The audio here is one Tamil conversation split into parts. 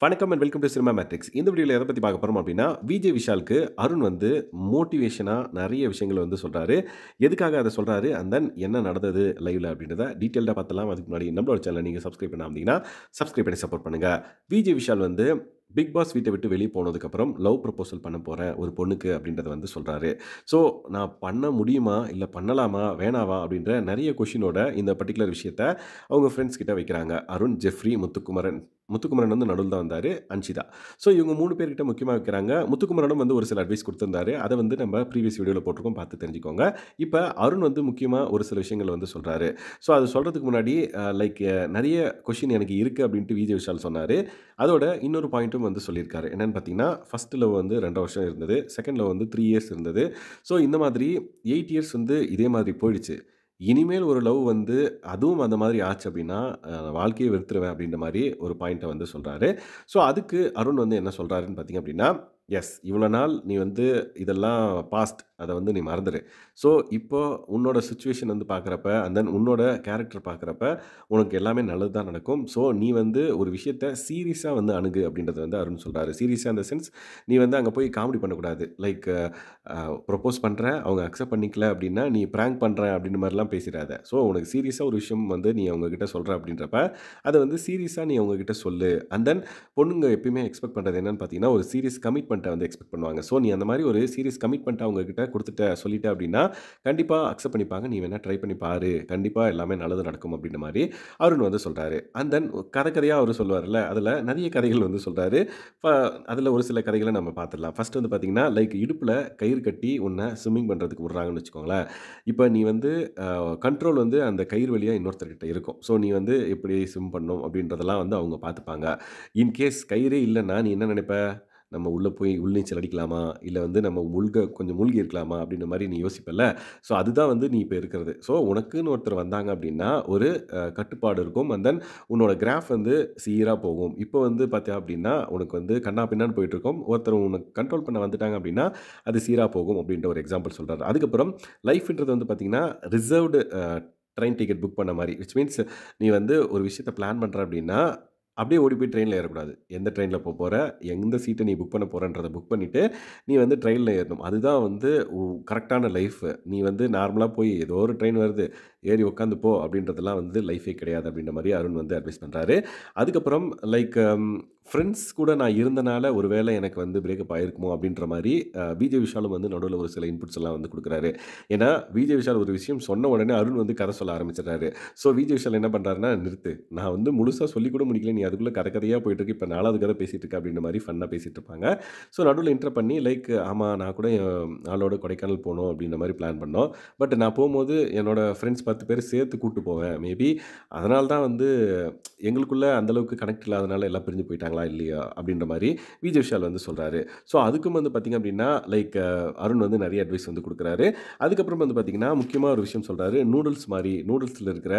வணக்கம் and welcome to cinema matrix. இந்த வீடியோல எத பத்தி பார்க்க போறோம் அப்டின்னா, விஜய் விஷாலுக்கு அருண் வந்து மோட்டிவேஷனா நெறைய விஷயங்கள வந்து சொல்றாரு. எதுக்காக அத சொல்றாரு? அண்ட் தென் என்ன நடந்தது லைவ்ல அப்டின்றத டீட்டெயில்டா பார்த்துடலாம். அதுக்கு முன்னாடி நம்மளோட சேனல நீங்க சப்ஸ்கிரைப் பண்ணாம இருந்தீங்கன்னா, சப்ஸ்கிரைப் பண்ணி சப்போர்ட் பண்ணுங்க. விஜய் விஷால் வந்து பிக் பாஸ் வீட்ட விட்டு வெளிய போனதுக்கப்புறம் லவ் ப்ரொபோசல் பண்ண போறேன் ஒரு பொண்ணுக்கு அப்டின்றத வந்து சொல்றாரு. ஸோ நான் பண்ண முடியுமா? இல்ல பண்ணலாமா? வேணாவா? அப்டின்ற நெறைய கொஸ்டினோட இந்த பர்ட்டிகுலர் விஷயத்த அவங்க ஃப்ரெண்ட்ஸ் கிட்ட வைக்கிறாங்க. அருண், ஜெஃப்ரி, முத்துக்குமரன். முத்துக்குமரன் வந்து நடுவுல தான் வந்தாரு. அன்ஷிதா. ஸோ இவங்க 3 பேர்கிட்ட முக்கியமா வைக்கிறாங்க. முத்துக்குமரனும் வந்து ஒரு சில அட்வைஸ் குடுத்திருந்தாரு. அத வந்து நம்ம ப்ரீவியஸ் வீடியோல போட்டிருக்கோம். பார்த்து தெரிஞ்சுக்கோங்க. இப்ப அருண் வந்து முக்கியமா ஒரு சில விஷயங்கள வந்து சொல்றாரு. ஸோ அது சொல்றதுக்கு முன்னாடி லைக் நெறைய கொஸ்டின் எனக்கு இருக்கு அப்டின்ட்டு விஜய் விஷால் சொன்னாரு. அதோட இன்னொரு பாயிண்ட்டும் வந்து சொல்லியிருக்காரு. என்னன்னு பார்த்தீங்கன்னா, ஃபர்ஸ்ட் லவ் வந்து 2 வருஷம் இருந்தது. செகண்ட் லவ் வந்து 3 இயர்ஸ் இருந்தது. ஸோ இந்த மாதிரி 8 இயர்ஸ் வந்து இதே மாதிரி போயிடுச்சு. இனிமேல் ஒரு லவ் வந்து அதுவும் அந்த மாதிரி ஆச்சு அப்டின்னா, வாழ்க்கையே வெறுத்துருவேன் அப்டின்ற மாரி ஒரு பாயிண்ட்ட வந்து சொல்றாரு. ஸோ அதுக்கு அருண் வந்து என்ன சொல்றாருன்னு பார்த்தீங்க அப்டின்னா, எஸ் இவ்வளோ நாள் நீ வந்து இதெல்லாம் பாஸ்ட் அத வந்து நீ மறந்துரு. ஸோ இப்போ உன்னோட சிச்சுவேஷன் வந்து பார்க்குறப்ப, அண்ட் தென் உன்னோட கேரக்டர் பார்க்குறப்ப, உனக்கு எல்லாமே நல்லது தான் நடக்கும். ஸோ நீ வந்து ஒரு விஷயத்த சீரியஸா வந்து அணுகு அப்டின்றத வந்து அருண் சொல்றாரு. சீரியஸா இன் த சென்ஸ் நீ வந்து அங்க போய் காமெடி பண்ணக்கூடாது. லைக் ப்ரொப்போஸ் பண்றேன், அவங்க அக்செப்ட் பண்ணிக்கல அப்டின்னா, நீ பிராங்க் பண்றேன் அப்டின்ற மாரிலாம் பேசிறாத. ஸோ உனக்கு சீரியஸா ஒரு விஷயம் வந்து நீ அவங்க கிட்ட சொல்ற அப்டின்றப்ப, அத வந்து சீரியஸா நீ அவங்க கிட்ட சொல்லு. அண்ட் தென் பொண்ணுங்க எப்பயுமே எக்ஸ்பெக்ட் பண்றது என்னன்னு பார்த்தீங்கன்னா, ஒரு சீரியஸ் கமிட்மெண்ட்ட வந்து எக்ஸ்பெக்ட் பண்ணுவாங்க. ஸோ நீ அந்த மாரி ஒரு சீரியஸ் கமிட்மெண்ட்ட அவங்க கிட்ட குடுத்துட்ட, சொல்லிட்ட அப்டின்னா, கண்டிப்பா அக்செப்ட் பண்ணிப்பாங்க. நீ வேணா ட்ரை பண்ணி பாரு. கண்டிப்பா எல்லாமே நல்லது நடக்கும் அப்டின்ற மாரி அருண் வந்து சொல்றாரு. அண்ட் தென் கதை கதையா அவரு சொல்லுவார்ல, அதுல நெறைய கதைகள் வந்து சொல்றாரு. ஃப அதுல ஒரு சில கதைகள நம்ம பார்த்துடலாம். ஃபர்ஸ்ட் வந்து பார்த்தீங்கன்னா, லைக் இடுப்புல கயிறு கட்டி உன்ன ஸ்விம்மிங் பண்றதுக்கு விடுறாங்கன்னு வச்சுக்கோங்களேன். இப்ப நீ வந்து கண்ட்ரோல் வந்து அந்த கயிறு வழியா இன்னொருத்தர்கிட்ட இருக்கும். ஸோ நீ வந்து எப்படி ஸ்விம் பண்ணணும் அப்படின்றதெல்லாம் வந்து அவங்க பார்த்துப்பாங்க. இன்கேஸ் கயிறே இல்லன்னா, நீ என்ன நினைப்ப? நம்ம உள்ள போய் உள்நீச்சல் அடிக்கலாமா? இல்ல வந்து நம்ம கொஞ்சம் மூழ்கி இருக்கலாமா? அப்படின்ற மாரி நீ யோசிப்பல்ல. ஸோ அதுதான் வந்து நீ இப்ப இருக்கிறது. ஸோ உனக்குன்னு ஒருத்தர் வந்தாங்க அப்படின்னா, ஒரு கட்டுப்பாடு இருக்கும். அண்ட் தென் உன்னோட கிராஃப் வந்து சீரா போகும். இப்போ வந்து பார்த்தியா அப்படின்னா, உனக்கு வந்து கன்னா பின்னான்னு போயிட்டுருக்கும். ஒருத்தர் உனக்கு கண்ட்ரோல் பண்ண வந்துட்டாங்க அப்படின்னா, அது சீரா போகும் அப்படின்ற ஒரு எக்ஸாம்பிள் சொல்றாரு. அதுக்கப்புறம் லைஃப்ன்றது வந்து பார்த்தீங்கன்னா, ரிசர்வ்டு ட்ரெயின் டிக்கெட் புக் பண்ண மாரி. விச் மீன்ஸ் நீ வந்து ஒரு விஷயத்த பிளான் பண்ற அப்படின்னா, அப்படியே ஓடி போய் ட்ரெயின்ல ஏறக்கூடாது. எந்த ட்ரெயின்ல போற, எந்த சீட்ட நீ புக் பண்ண போறன்றத புக் பண்ணிட்டு, நீ வந்து ட்ரெயின்ல ஏறணும். அதுதான் வந்து கரெக்ட்டான லைஃப். நீ வந்து நார்மலா போய் ஏதோ ஒரு ட்ரெயின் வருது, ஏறி உட்காந்து போ அப்படின்றதெல்லாம் வந்து லைஃபே கிடையாது அப்படின்ற மாரி அருண் வந்து அட்வைஸ் பண்றாரு. அதுக்கப்புறம் லைக் ஃப்ரெண்ட்ஸ் கூட நான் இருந்தனால ஒரு வேளை எனக்கு வந்து பிரேக்கப் ஆயிருக்குமோ அப்படின்ற மாரி விஜய் விஷாலும் வந்து நடுவுல ஒரு சில இன்புட்ஸ் எல்லாம் வந்து குடுக்குறாரு. ஏன்னா, விஜய் விஷால் ஒரு விஷயம் சொன்ன உடனே அருண் வந்து கதை சொல்ல ஆரம்பிச்சுடுறாரு. ஸோ விஜய் விஷால் என்ன பண்றாருன்னா, "நிறுத்து. நான் வந்து முழுசா சொல்லிக் கூட முடிக்கல. நீ அதுக்குள்ள கதை கதையா போயிட்டு இருக்க. இப்ப 4வது கதை பேசிட்டு இருக்க." அப்படின்ற மாரி ஃபன்னா பேசிட்டு இருப்பாங்க. ஸோ நடுவுல இன்டரப்ட் பண்ணி லைக், "ஆமா நான் கூட என் ஆளோட கொடைக்கானல் போணும் அப்படின்ற மாரி பிளான் பண்ணோம். பட் நான் போம்போது என்னோட ஃப்ரெண்ட்ஸ் 10 பேர சேர்த்து கூட்டு போவேன். மேபி அதனால தான் வந்து எங்களுக்குள்ள அந்த அளவுக்கு கனெக்ட் இல்லாதனால எல்லாம் பிரிஞ்சு போயிட்டாங்களா இல்லையா?" அப்படின்ற மாரி விஜய் விஷால் வந்து சொல்றாரு. ஸோ அதுக்கும் வந்து பார்த்தீங்க அப்படின்னா, லைக் அருண் வந்து நெறைய அட்வைஸ் வந்து குடுக்குறாரு. அதுக்கப்புறம் வந்து பார்த்தீங்கன்னா, முக்கியமா ஒரு விஷயம் சொல்றாரு. நூடுல்ஸ் மாரி, நூடுல்ஸ்ல இருக்கிற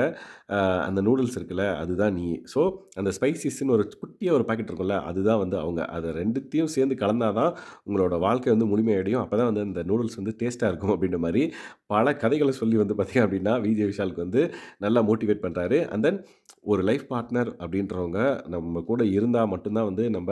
அந்த நூடுல்ஸ் இருக்குல்ல, அதுதான் நீ. ஸோ அந்த ஸ்பைசஸ்ன்னு ஒரு குட்டியா ஒரு பாக்கெட் இருக்கும்ல, அதுதான் வந்து அவங்க. அத 2த்தையும் சேர்ந்து கலந்தா தான் உங்களோட வாழ்க்கை வந்து முழுமையடையும். அப்பதான் வந்து அந்த நூடுல்ஸ் வந்து டேஸ்ட்டா இருக்கும் அப்படின்ற மாரி பல கதைகள சொல்லி வந்து பார்த்தீங்க அப்படின்னா, விஜய் விஷாலுக்கு வந்து நல்லா மோட்டிவேட் பண்றாரு. அண்ட் தென் ஒரு லைஃப் பார்ட்னர் அப்படின்றவங்க நம்ம கூட இருந்தா மட்டும் தான் வந்து நம்ப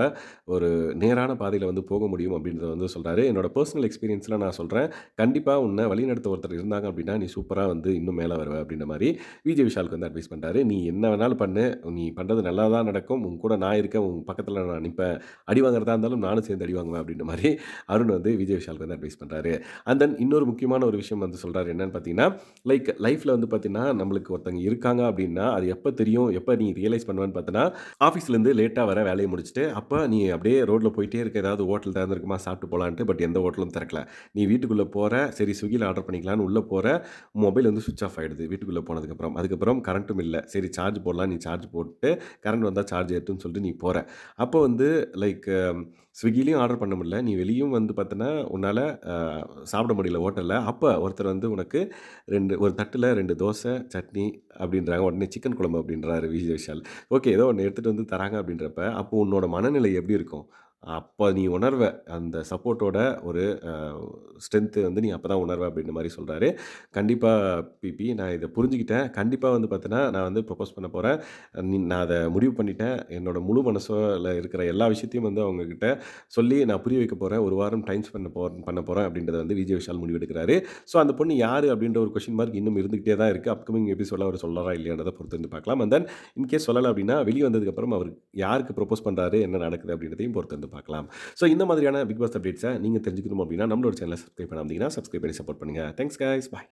ஒரு நேரான பாதையில வந்து போக முடியும் அப்படின்றத வந்து சொல்றாரு. என்னோட பெர்சனல் எக்ஸ்பீரியன்ஸ்ல நான் சொல்றேன். கண்டிப்பா உன்ன வழிநடத்த ஒருத்தர் இருந்தாங்க அப்படின்னா, நீ சூப்பரா வந்து இன்னும் மேல வருவ அப்படின்ற மாரி விஜய் விஷாலுக்கு வந்து அட்வைஸ் பண்றாரு. நீ என்ன வேணாலும் பண்ணு. நீ பண்றது நல்லா தான் நடக்கும். உன் கூட நான் இருக்கேன். உன் பக்கத்துல நான் நிப்பேன். அடி வாங்குறதா இருந்தாலும் நானும் சேர்ந்து அடி வாங்குவேன் அப்படின்ற மாரி அருண் வந்து விஜய் விஷாலுக்கு வந்து அட்வைஸ் பண்றாரு. அண்ட் தென் இன்னொரு முக்கியமான ஒரு விஷயம் வந்து சொல்றாரு. என்னன்னு பார்த்தீங்கன்னா, லைக் லைஃப்ல வந்து பார்த்தீங்கன்னா, நம்மளுக்கு ஒருத்தங்க இருக்காங்க அப்படின்னா, அது எப்ப தெரியும்? எப்ப நீ ரியலைஸ் பண்ணுவேன்னு பார்த்தன்னா, ஆஃபீஸ்லேருந்து லேட்டா வர வேலைய முடிச்சுட்டு, அப்ப நீ அப்படியே ரோட்ல போயிட்டே இருக்க. ஏதாவது ஹோட்டல் திறந்திருக்குமா சாப்பிட்டு போலான்ட்டு. பட் எந்த ஹோட்டலும் திறக்கல. நீ வீட்டுக்குள்ள போற. சரி ஸ்விக்கில ஆர்டர் பண்ணிக்கலான்னு உள்ள போற. மொபைல் வந்து ஸ்விட்ச் ஆஃப் ஆயிடுது. வீட்டுக்குள்ள போனதுக்கப்புறம். அதுக்கப்புறம் கரண்ட்டும் இல்ல. சரி சார்ஜ் போடலாம். நீ சார்ஜ் போட்டு கரண்ட் வந்தா சார்ஜ் ஏறுட்டுன்னு சொல்லிட்டு நீ போற. அப்போ வந்து லைக் ஸ்விக்கிலயும் ஆர்டர் பண்ண முடியல. நீ வெளியும் வந்து பார்த்தன்னா, உன்னால அ சாப்பிட முடியல ஹோட்டல்ல. அப்ப ஒருத்தர் வந்து உனக்கு ஒரு தட்டுல 2 தோசை, சட்னி அப்படின்றாங்க. உடனே சிக்கன் குழம்பு அப்படின்றாரு விஜய் விஷால். ஓகே. ஏதோ ஒண்ணு எடுத்துட்டு வந்து தராங்க அப்படின்றப்ப, அப்போ உன்னோட மனநிலை எப்படி இருக்கும்? அப்ப நீ உணர்வ. அந்த சப்போர்ட்டோட ஒரு அ ஸ்ட்ரென்த் வந்து நீ அப்ப தான் உணர்வ அப்படின்ற மாரி சொல்றாரு. கண்டிப்பா பிபி நான் இத புரிஞ்சுக்கிட்டேன். கண்டிப்பா வந்து பார்த்தீங்கன்னா, நான் வந்து ப்ரொபோஸ் பண்ண போறேன். நான் அத முடிவு பண்ணிட்டேன். என்னோட முழு மனசுல இருக்கிற எல்லா விஷயத்தையும் வந்து அவங்க கிட்ட சொல்லி நான் புரிய வைக்க போறேன். 1 வாரம் டைம் ஸ்பெண்ட் பண்ண போறேன் அப்படின்றத வந்து விஜய் விஷால் முடிவெடுக்கிறாரு. ஸோ அந்த பொண்ணு யாரு அப்படின்ற ஒரு கொஸ்டின் மார்க் இன்னும் இருந்துகிட்டே தான் இருக்கு. அப்கமிங் எபிசோட்ல அவர் சொல்றாரா இல்லையான்றத பொறுத்து வந்து பார்க்கலாம். அண்ட் தென் இன்கேஸ் சொல்லல அப்படின்னா, வெளிய வந்ததுக்கப்புறம் அவரு யாருக்கு ப்ரொபோஸ் பண்றாரு, என்ன நடக்குது அப்படின்றதையும் பொறுத்து வந்து பார்க்கலாம். ஸோ இந்த மாதிரியான பிக் பாஸ் அப்டேட்ஸ நீங்க தெரிஞ்சுக்கணும் அப்படின்னா, நம்மளோட சேனல சப்ஸ்கிரைப் பண்ணாம இருந்தீங்கன்னா, சப்ஸ்கிரைப் பண்ணி சப்போர்ட் பண்ணுங்க. Thanks guys. பாய்.